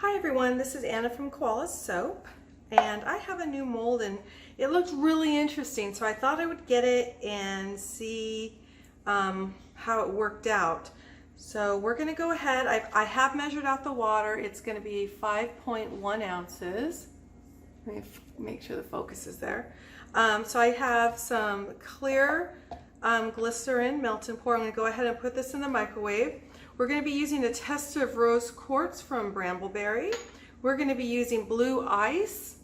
Hi everyone, this is Anna from Koala Soap, and I have a new mold and it looked really interesting, so I thought I would get it and see how it worked out. So we're going to go ahead. I have measured out the water. It's going to be 5.1 ounces. Let me make sure the focus is there. So I have some clear glycerin, melt and pour. I'm going to go ahead and put this in the microwave. We're going to be using a test of rose quartz from Brambleberry. We're going to be using blue ice,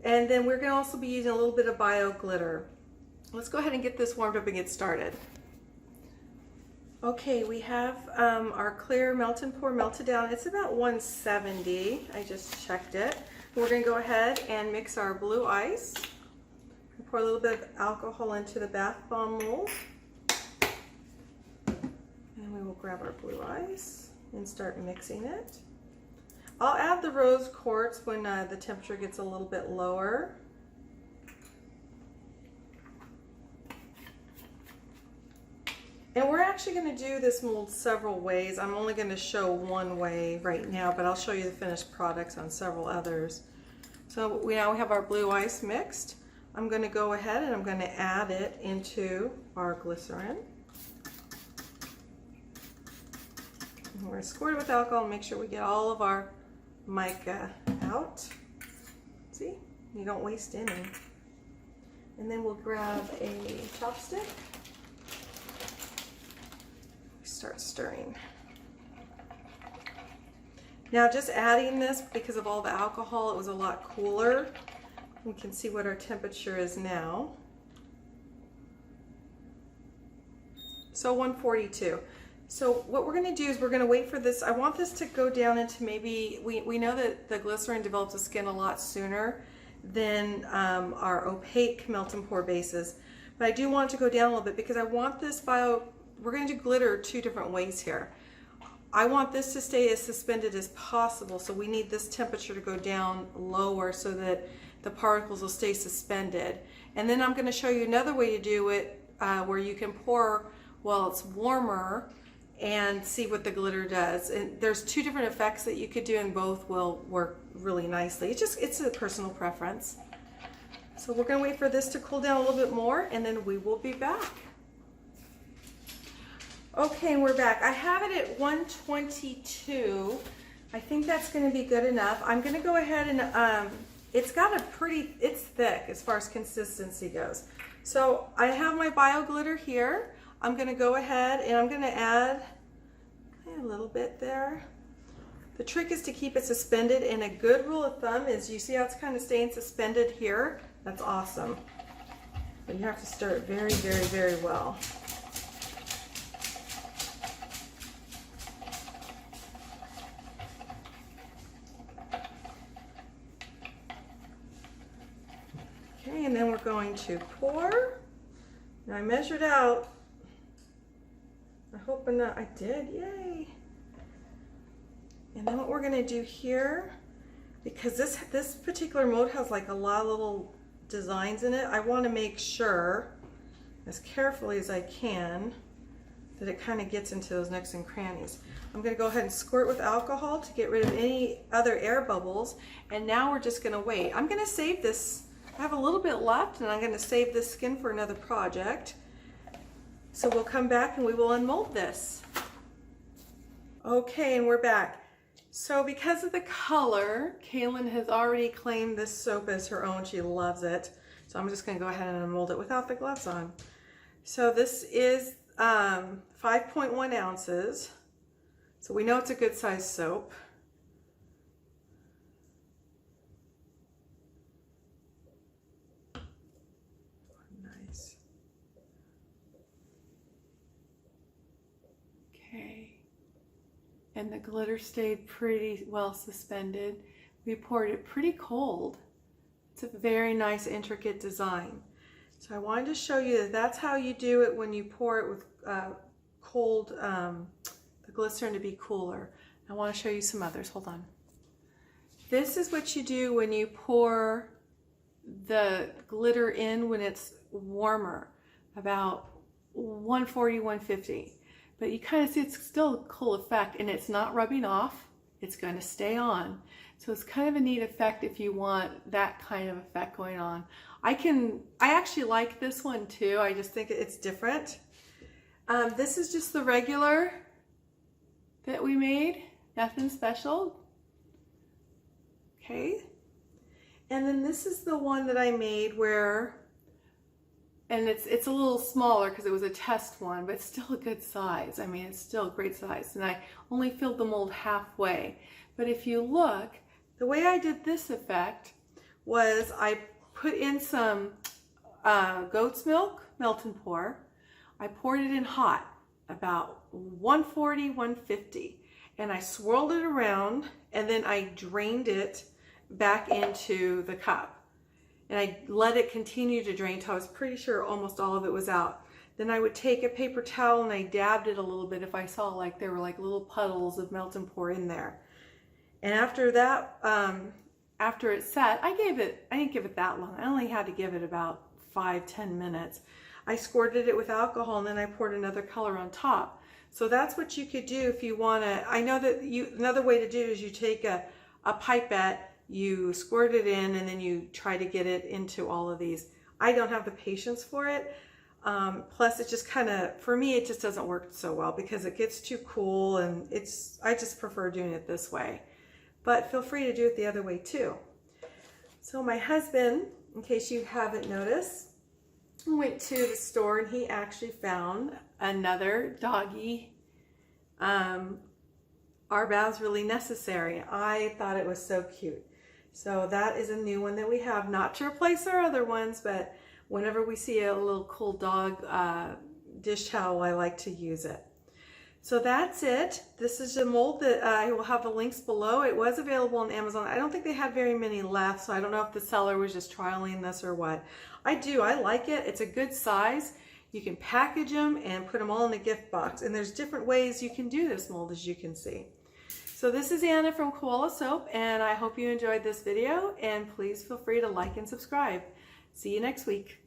and then we're going to also be using a little bit of Bioglitter. Let's go ahead and get this warmed up and get started. Okay, we have our clear melt and pour melted down. It's about 170. I just checked it. We're going to go ahead and mix our blue ice. Pour a little bit of alcohol into the bath bomb mold. And we will grab our blue ice and start mixing it. I'll add the rose quartz when the temperature gets a little bit lower. And we're actually going to do this mold several ways. I'm only going to show one way right now, but I'll show you the finished products on several others. So now we have our blue ice mixed. I'm going to go ahead and I'm going to add it into our glycerin. And we're going to squirt it with alcohol and make sure we get all of our mica out. See? You don't waste any. And then we'll grab a chopstick. Start stirring. Now just adding this because of all the alcohol, it was a lot cooler. We can see what our temperature is now. So 142. So what we're going to do is we're going to wait for this. I want this to go down into maybe, we know that the glycerin develops the skin a lot sooner than our opaque melt and pour bases. But I do want it to go down a little bit because I want this we're going to do glitter two different ways here. I want this to stay as suspended as possible, so we need this temperature to go down lower so that the particles will stay suspended. And then I'm going to show you another way to do it where you can pour while it's warmer and see what the glitter does. And there's two different effects that you could do, and both will work really nicely. It's a personal preference. So we're going to wait for this to cool down a little bit more, and then we will be back. Okay, and we're back. I have it at 122. I think that's going to be good enough. I'm going to go ahead and it's thick as far as consistency goes. So I have my Bioglitter here. I'm going to go ahead and I'm going to add a little bit there. The trick is to keep it suspended, and a good rule of thumb is you see how it's kind of staying suspended here? That's awesome. But you have to stir it very, very, very well. Okay, and then we're going to pour. Now I measured out. I hope I did, yay. And then what we're gonna do here, because this particular mold has like a lot of little designs in it, I wanna make sure, as carefully as I can, that it kind of gets into those nooks and crannies. I'm gonna go ahead and squirt with alcohol to get rid of any other air bubbles, and now we're just gonna wait. I'm gonna save this. I have a little bit left, and I'm going to save this skin for another project. So we'll come back and we will unmold this. Okay, and we're back. So because of the color, Kaylin has already claimed this soap as her own. She loves it. So I'm just going to go ahead and unmold it without the gloves on. So this is 5.1 ounces. So we know it's a good size soap. And the glitter stayed pretty well suspended. We poured it pretty cold. It's a very nice, intricate design. So I wanted to show you that that's how you do it when you pour it with cold, the glycerin to be cooler. I want to show you some others. Hold on. This is what you do when you pour the glitter in when it's warmer, about 140, 150. But you kind of see it's still a cool effect, and it's not rubbing off. it's going to stay on. So it's kind of a neat effect if you want that kind of effect going on. I actually like this one too. I just think it's different. This is just the regular that we made, nothing special. Okay. And then this is the one that I made where, and it's a little smaller because it was a test one, but it's still a good size. I mean, it's still a great size. And I only filled the mold halfway. But if you look, the way I did this effect was I put in some goat's milk, melt and pour. I poured it in hot, about 140, 150. And I swirled it around, and then I drained it back into the cup. And I let it continue to drain till I was pretty sure almost all of it was out. Then I would take a paper towel and I dabbed it a little bit if I saw like there were like little puddles of melt and pour in there. And after that, after it set, I didn't give it that long. I only had to give it about 5-10 minutes. I squirted it with alcohol and then I poured another color on top. So that's what you could do if you want to. I know that another way to do it is you take a pipette, you squirt it in, and then you try to get it into all of these. I don't have the patience for it. Plus it just kind of, for me, it just doesn't work so well because it gets too cool, and I just prefer doing it this way. But feel free to do it the other way too. So my husband, in case you haven't noticed, went to the store and he actually found another doggy Are Baths Really Necessary? I thought it was so cute. So that is a new one that we have, not to replace our other ones, but whenever we see a little cool dog dish towel, I like to use it. So that's it. This is a mold that I will have the links below. It was available on Amazon. I don't think they had very many left, so I don't know if the seller was just trialing this or what. I like it. It's a good size. You can package them and put them all in a gift box. And there's different ways you can do this mold, as you can see. So this is Anna from Koala Soap, and I hope you enjoyed this video, and please feel free to like and subscribe. See you next week.